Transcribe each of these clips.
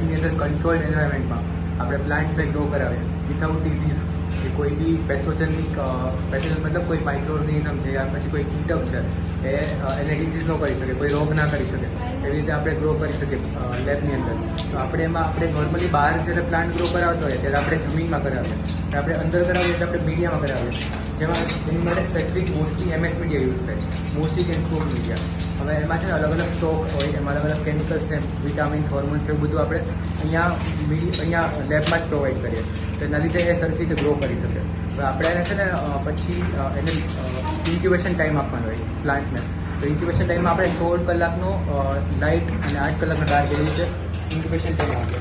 પ્લાન્ટની અંદર કંટ્રોલ્ડ એન્વાયરમેન્ટમાં આપણે પ્લાન્ટને ગ્રો કરાવીએ વિથઆઉટ ડિઝીઝ કે કોઈ બી પેથોજન મતલબ કોઈ માઇક્રોઓર્ગેનિઝમ છે યા પછી કોઈ કીટક છે એને ડિઝીઝ ન કરી શકે, કોઈ રોગ ના કરી શકે, એવી રીતે આપણે ગ્રો કરી શકીએ લેબની અંદર. તો આપણે નોર્મલી બહાર જ્યારે પ્લાન્ટ ગ્રો કરાવતો હોય ત્યારે આપણે જમીનમાં કરાવીએ, આપણે અંદર કરાવીએ એટલે આપણે મીડિયામાં કરાવીએ, જેની માટે specific mostly MS media use થાય, મોસ્ટલી કેન્સકોપ મીડિયા. હવે એમાં છે ને અલગ અલગ સ્ટોક હોય, એમાં અલગ અલગ કેમિકલ્સ છે, વિટામિન્સ, હોર્મોન્સ, એવું બધું આપણે અહીંયા લેબમાં જ પ્રોવાઈડ કરીએ, તો એના લીધે એ સરખી રીતે ગ્રો કરી શકે. તો આપણે એને છે ને પછી એને ઇન્ક્યુબેશન ટાઈમ આપવાનો હોય પ્લાન્ટને. તો ઇન્ક્યુબેશન ટાઈમમાં આપણે 16 કલાકનો લાઇટ અને 8 કલાકનો ડાર્ક, એવી રીતે ઇન્ક્યુબેશન ટાઈમ આપીએ.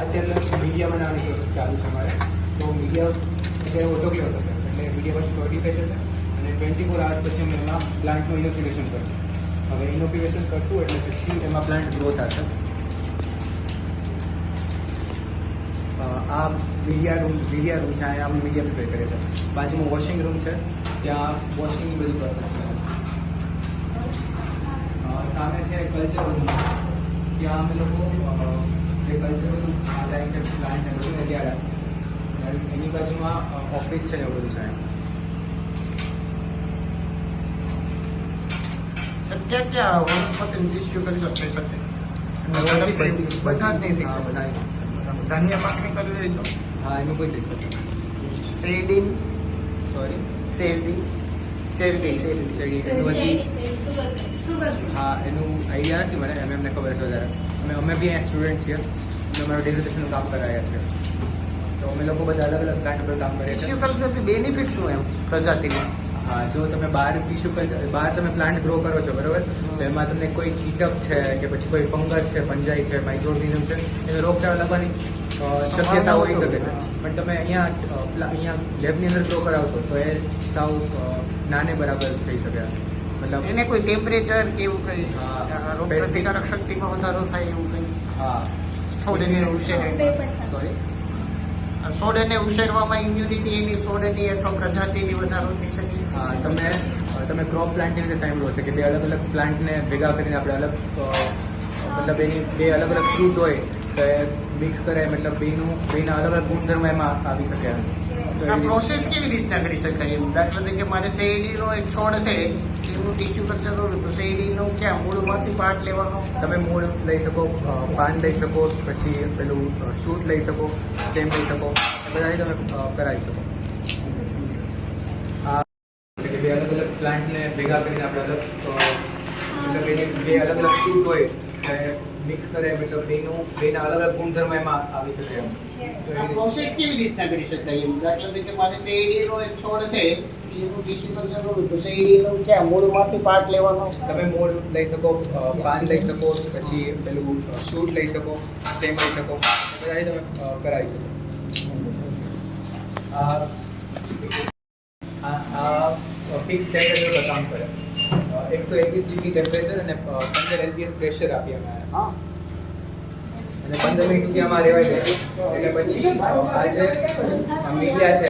અત્યારે મીડિયા બનાવવાની પ્રોસેસ ચાલુ છે અમારે. તો મીડિયા અત્યારે ઓટોક્લેવ થશે, એટલે મીડિયા પછી સોલિડિફાઈ થશે અને 24 hours પછી અમે એમાં પ્લાન્ટનું ઇનોક્યુલેશન કરશું. હવે ઇનોક્યુલેશન કરશું એટલે પછી એમાં પ્લાન્ટ ગ્રો થશે. આ મીડિયા રૂમ છે, અહીંયા અમે મીડિયા પ્રિપેર કરીએ છીએ. બાજુમાં વોશિંગ રૂમ છે, ત્યાં વોશિંગની બધી પ્રોસેસ છે. સામે છે કલ્ચર રૂમ, ત્યાં અમે લોકો જે કલ્ચર રૂમ લાઈક છે પ્લાન્ટ ને બધું ને ત્યારે એની બાજુમાં ઓફિસ છે ને એવું બધું છે. क्या क्या वनस्पति टिश्यू કરી શકते બધા જ નહીં થઈ શકે. ધાન્ય પાકની કરવી હોય તો હા, એનું કોઈ થઈ શકે. શેરડી, સોરી, શેરડી એનું પછી હા, એનું આઈડિયા નથી મને, એમને ખબર છે વધારે. અમે બી અહીંયા સ્ટુડન્ટ છીએ, અમારું ડેઝર્ટેશનનું કામ કરાયા છે. તો અમે લોકો બધા અલગ અલગ પ્લાન્ટ પર કામ કરીએ છીએ. ટિશ્યુ કલ્ચરથી બેનિફિટ શું એમ પ્રજાતિમાં? હા, જો તમે બહાર બહાર તમે પ્લાન્ટ ગ્રો કરો છો બરોબર, તો એમાં તમને કોઈ કીટક છે કે પછી કોઈ ફંગસ છે, પંજાઈ છે, માઇક્રોઓર્ગેનિઝમ છે, એને રોગચાળા લાગવાની શક્યતા હોઈ શકે છે. પણ તમે અહીંયા લેબની અંદર ગ્રો કરાવશો તો એ સાવ નાને બરાબર થઈ શકે. મતલબ એને કોઈ ટેમ્પરેચર કે એવું કંઈ રોગ પ્રતિકારક શક્તિમાં વધારો થાય એવું કંઈ? હા, છોડને ઉછેરે, સોરી, છોડને ઉછેરવામાં ઇમ્યુનિટી એની છોડની અથવા પ્રજાતિની વધારો થઈ શકે. હા, તમે ક્રોપ પ્લાન્ટની રીતે સાંભળ્યું હશે કે બે અલગ અલગ પ્લાન્ટને ભેગા કરીને આપણે અલગ મતલબ એની બે અલગ અલગ ફ્રૂટ હોય તો એ મિક્સ કરે, મતલબ બેના અલગ અલગ ગુણધર્મ એમાં આવી શકે. તો આ પ્રોસેસ કેવી રીતના કરી શકાય? દાખલા તરીકે મારે શેરડીનો એક છોડ છે, એનું ટિશ્યુ કલ્ચર કરું તો શેરડીનો ક્યાં મૂળમાંથી પાર્ટ લેવાનો? તમે મૂળ લઈ શકો, પાન લઈ શકો, પછી પેલું શૂટ લઈ શકો, સ્ટેમ લઈ શકો, બધાથી તમે કરાવી શકો. બે અલગ અલગ પ્લાન્ટને ભેગા કરીને આપણે મતલબ એની બે અલગ અલગ શૂટ હોય મિક્સ કરે, મતલબ બેના અલગ અલગ ગુણધર્મ એમાં આવી શકે. આ પ્રોસેસ કેવી રીતના કરી શકાય? દાખલા તરીકે મારે શેરડીનો એક છોડ છે, એનું ટિશ્યુ કલ્ચર કરું તો શેરડીનો ક્યાં મૂળમાંથી પાર્ટ લેવાનો? તમે મૂળ લઈ શકો, પાન લઈ શકો, પછી પેલું શૂટ લઈ શકો, સ્ટેમ લઈ શકો, બધાથી તમે કરાવી શકો. ફિક્સ ટેમ્પરેચર કામ કરે, 121 ડિગ્રી ટેમ્પરેચર અને 15 LPS પ્રેશર આપીએ અમે, અને 15 મિનિટ સુધી આમાં રહેવાય જાય. એટલે પછી આ જે મીડિયા છે